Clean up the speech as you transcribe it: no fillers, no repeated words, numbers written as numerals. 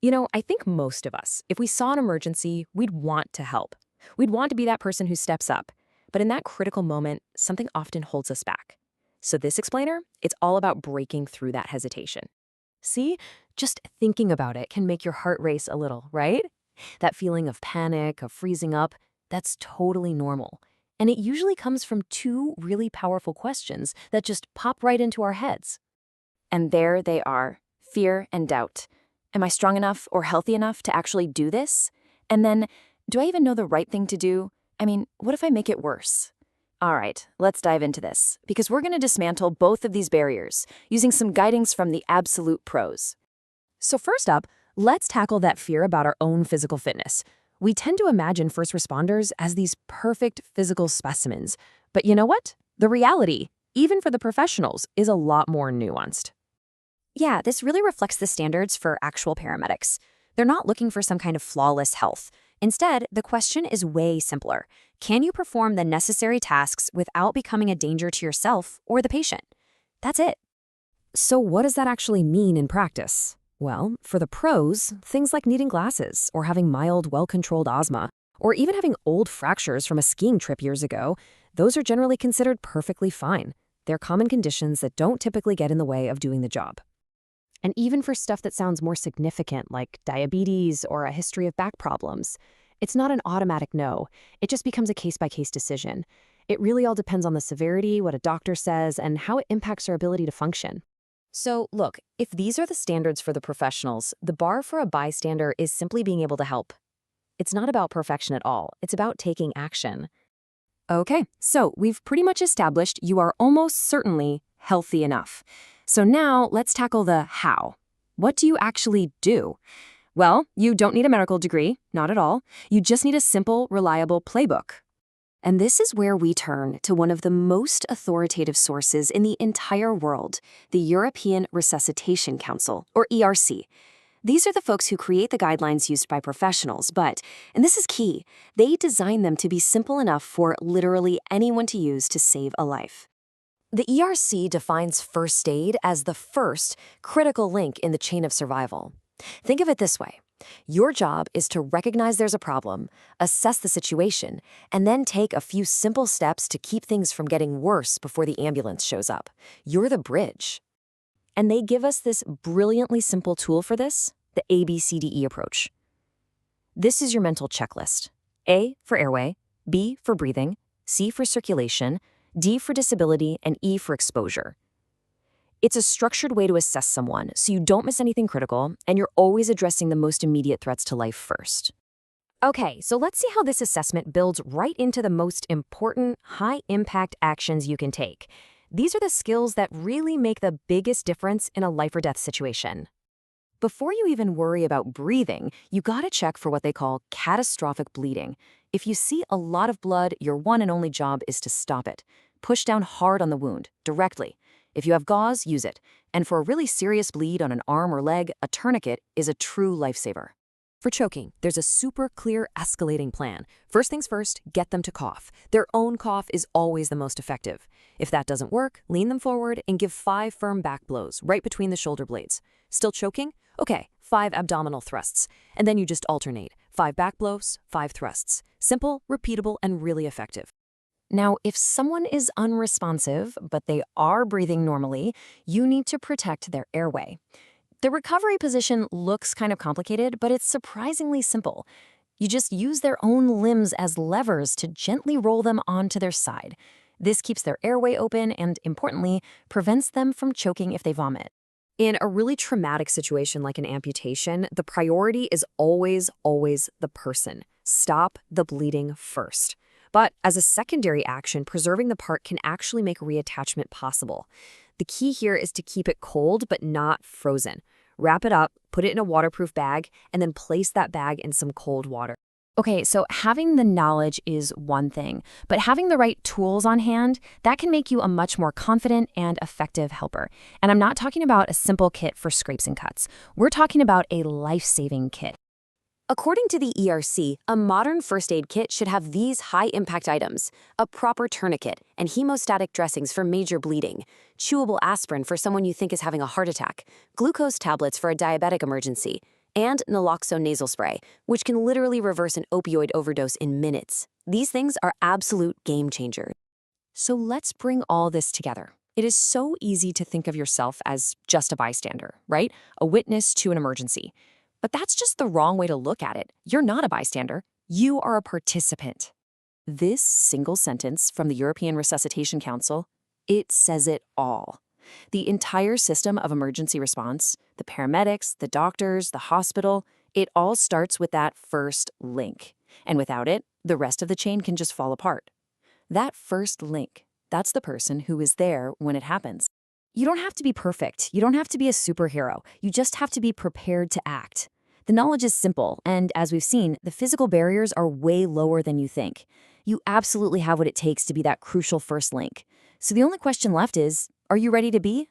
I think most of us, if we saw an emergency, we'd want to help. We'd want to be that person who steps up. But in that critical moment, something often holds us back. So this explainer, it's all about breaking through that hesitation. See, just thinking about it can make your heart race a little, right? That feeling of panic, of freezing up, that's totally normal. And it usually comes from two really powerful questions that just pop right into our heads. And there they are, fear and doubt. Am I strong enough or healthy enough to actually do this? And then, do I even know the right thing to do? I mean, what if I make it worse? All right, let's dive into this, because we're going to dismantle both of these barriers using some guidings from the absolute pros. So first up, let's tackle that fear about our own physical fitness. We tend to imagine first responders as these perfect physical specimens. But you know what? The reality, even for the professionals, is a lot more nuanced. Yeah, this really reflects the standards for actual paramedics. They're not looking for some kind of flawless health. Instead, the question is way simpler. Can you perform the necessary tasks without becoming a danger to yourself or the patient? That's it. So what does that actually mean in practice? Well, for the pros, things like needing glasses or having mild, well-controlled asthma, or even having old fractures from a skiing trip years ago, those are generally considered perfectly fine. They're common conditions that don't typically get in the way of doing the job. And even for stuff that sounds more significant, like diabetes or a history of back problems, it's not an automatic no. It just becomes a case-by-case decision. It really all depends on the severity, what a doctor says, and how it impacts our ability to function. So look, if these are the standards for the professionals, the bar for a bystander is simply being able to help. It's not about perfection at all. It's about taking action. Okay, so we've pretty much established you are almost certainly healthy enough. So now let's tackle the how. What do you actually do? Well, you don't need a medical degree, not at all. You just need a simple, reliable playbook. And this is where we turn to one of the most authoritative sources in the entire world, the European Resuscitation Council, or ERC. These are the folks who create the guidelines used by professionals, but, and this is key, they design them to be simple enough for literally anyone to use to save a life. The ERC defines first aid as the first critical link in the chain of survival. Think of it this way. Your job is to recognize there's a problem, assess the situation, and then take a few simple steps to keep things from getting worse before the ambulance shows up. You're the bridge. And they give us this brilliantly simple tool for this, the ABCDE approach. This is your mental checklist. A for airway, B for breathing, C for circulation, D for disability, and E for exposure. It's a structured way to assess someone, so you don't miss anything critical, and you're always addressing the most immediate threats to life first. Okay, so let's see how this assessment builds right into the most important, high-impact actions you can take. These are the skills that really make the biggest difference in a life-or-death situation. Before you even worry about breathing, you gotta check for what they call catastrophic bleeding. If you see a lot of blood, your one and only job is to stop it. Push down hard on the wound, directly. If you have gauze, use it. And for a really serious bleed on an arm or leg, a tourniquet is a true lifesaver. For choking, there's a super clear escalating plan. First things first, get them to cough. Their own cough is always the most effective. If that doesn't work, lean them forward and give 5 firm back blows right between the shoulder blades. Still choking? Okay, 5 abdominal thrusts. And then you just alternate. 5 back blows, 5 thrusts. Simple, repeatable, and really effective. Now, if someone is unresponsive, but they are breathing normally, you need to protect their airway. The recovery position looks kind of complicated, but it's surprisingly simple. You just use their own limbs as levers to gently roll them onto their side. This keeps their airway open and, importantly, prevents them from choking if they vomit. In a really traumatic situation like an amputation, the priority is always the person. Stop the bleeding first. But as a secondary action, preserving the part can actually make reattachment possible. The key here is to keep it cold but not frozen. Wrap it up, put it in a waterproof bag, and then place that bag in some cold water. Okay, so having the knowledge is one thing, but having the right tools on hand, that can make you a much more confident and effective helper. And I'm not talking about a simple kit for scrapes and cuts. We're talking about a life-saving kit. According to the ERC, a modern first aid kit should have these high-impact items: a proper tourniquet and hemostatic dressings for major bleeding, chewable aspirin for someone you think is having a heart attack, glucose tablets for a diabetic emergency, and naloxone nasal spray, which can literally reverse an opioid overdose in minutes. These things are absolute game changers. So let's bring all this together. It is so easy to think of yourself as just a bystander, right? A witness to an emergency. But that's just the wrong way to look at it. You're not a bystander. You are a participant. This single sentence from the European Resuscitation Council, it says it all. The entire system of emergency response, the paramedics, the doctors, the hospital, it all starts with that first link. And without it, the rest of the chain can just fall apart. That first link, that's the person who is there when it happens. You don't have to be perfect. You don't have to be a superhero. You just have to be prepared to act. The knowledge is simple, and as we've seen, the physical barriers are way lower than you think. You absolutely have what it takes to be that crucial first link. So the only question left is, are you ready to be?